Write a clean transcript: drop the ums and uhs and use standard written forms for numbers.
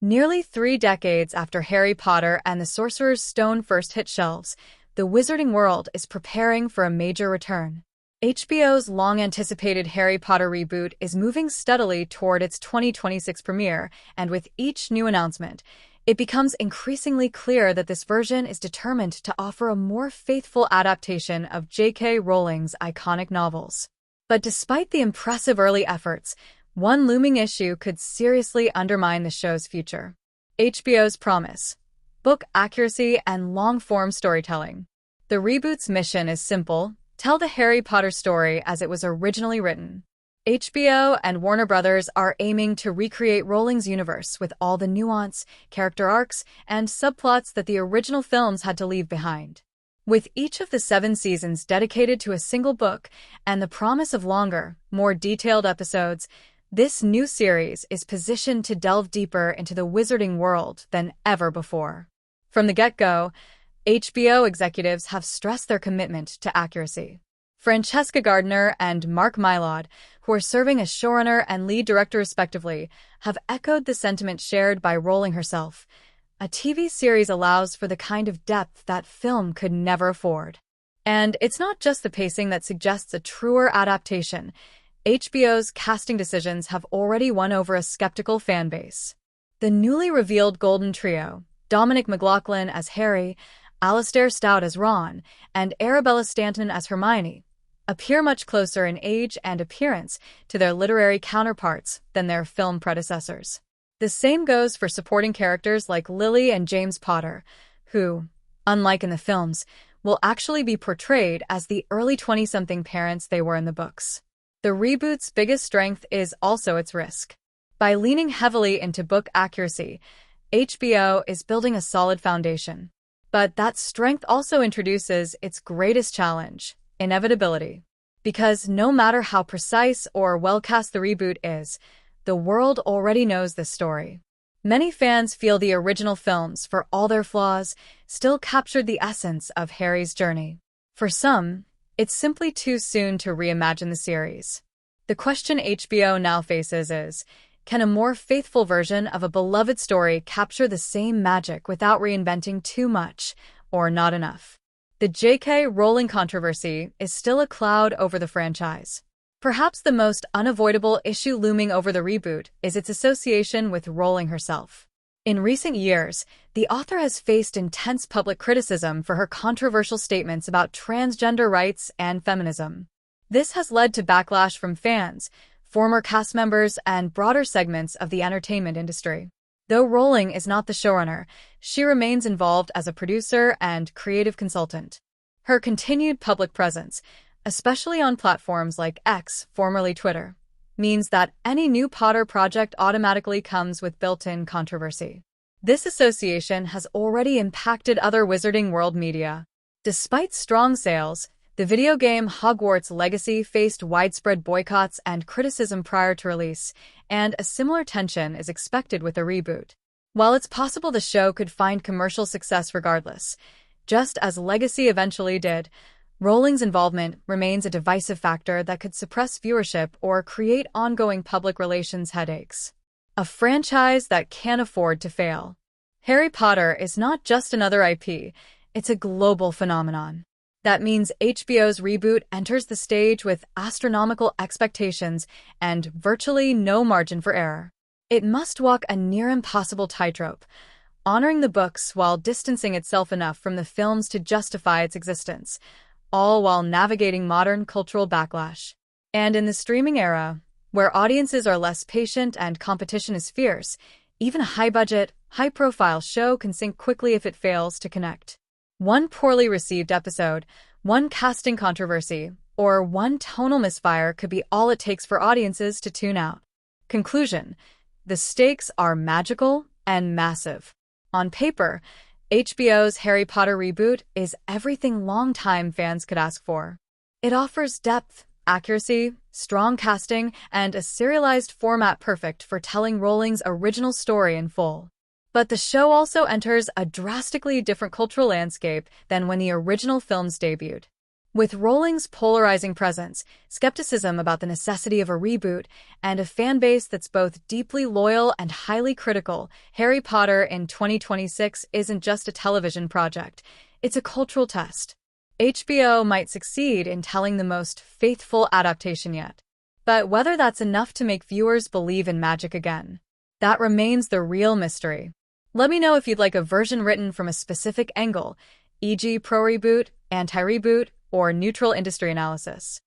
Nearly 3 decades after Harry Potter and the Sorcerer's Stone first hit shelves, the Wizarding World is preparing for a major return. HBO's long-anticipated Harry Potter reboot is moving steadily toward its 2026 premiere, and with each new announcement, it becomes increasingly clear that this version is determined to offer a more faithful adaptation of J.K. Rowling's iconic novels. But despite the impressive early efforts, one looming issue could seriously undermine the show's future: HBO's promise, book accuracy, and long-form storytelling. The reboot's mission is simple: tell the Harry Potter story as it was originally written. HBO and Warner Brothers are aiming to recreate Rowling's universe with all the nuance, character arcs, and subplots that the original films had to leave behind. With each of the 7 seasons dedicated to a single book and the promise of longer, more detailed episodes, this new series is positioned to delve deeper into the Wizarding world than ever before. From the get-go, HBO executives have stressed their commitment to accuracy. Francesca Gardner and Mark Mylod, who are serving as showrunner and lead director respectively, have echoed the sentiment shared by Rowling herself. A TV series allows for the kind of depth that film could never afford. And it's not just the pacing that suggests a truer adaptation. HBO's casting decisions have already won over a skeptical fan base. The newly revealed Golden Trio, Dominic McLaughlin as Harry, Alastair Stout as Ron, and Arabella Stanton as Hermione, appear much closer in age and appearance to their literary counterparts than their film predecessors. The same goes for supporting characters like Lily and James Potter, who, unlike in the films, will actually be portrayed as the early 20-something parents they were in the books. The reboot's biggest strength is also its risk. By leaning heavily into book accuracy, HBO is building a solid foundation. But that strength also introduces its greatest challenge: inevitability. Because no matter how precise or well-cast the reboot is, the world already knows this story. Many fans feel the original films, for all their flaws, still captured the essence of Harry's journey. For some, it's simply too soon to reimagine the series. The question HBO now faces is, can a more faithful version of a beloved story capture the same magic without reinventing too much, or not enough? The J.K. Rowling controversy is still a cloud over the franchise. Perhaps the most unavoidable issue looming over the reboot is its association with Rowling herself. In recent years, the author has faced intense public criticism for her controversial statements about transgender rights and feminism. This has led to backlash from fans, former cast members, and broader segments of the entertainment industry. Though Rowling is not the showrunner, she remains involved as a producer and creative consultant. Her continued public presence, especially on platforms like X, formerly Twitter, means that any new Potter project automatically comes with built-in controversy. This association has already impacted other Wizarding World media. Despite strong sales, the video game Hogwarts Legacy faced widespread boycotts and criticism prior to release, and a similar tension is expected with a reboot. While it's possible the show could find commercial success regardless, just as Legacy eventually did, Rowling's involvement remains a divisive factor that could suppress viewership or create ongoing public relations headaches. A franchise that can't afford to fail. Harry Potter is not just another IP, it's a global phenomenon. That means HBO's reboot enters the stage with astronomical expectations and virtually no margin for error. It must walk a near-impossible tightrope, honoring the books while distancing itself enough from the films to justify its existence, all while navigating modern cultural backlash. And in the streaming era, where audiences are less patient and competition is fierce, even a high-budget, high-profile show can sink quickly if it fails to connect. One poorly received episode, one casting controversy, or one tonal misfire could be all it takes for audiences to tune out. Conclusion: the stakes are magical and massive. On paper, HBO's Harry Potter reboot is everything longtime fans could ask for. It offers depth, accuracy, strong casting, and a serialized format perfect for telling Rowling's original story in full. But the show also enters a drastically different cultural landscape than when the original films debuted. With Rowling's polarizing presence, skepticism about the necessity of a reboot, and a fan base that's both deeply loyal and highly critical, Harry Potter in 2026 isn't just a television project, it's a cultural test. HBO might succeed in telling the most faithful adaptation yet. But whether that's enough to make viewers believe in magic again, that remains the real mystery. Let me know if you'd like a version written from a specific angle, e.g. pro-reboot, anti-reboot, or neutral industry analysis.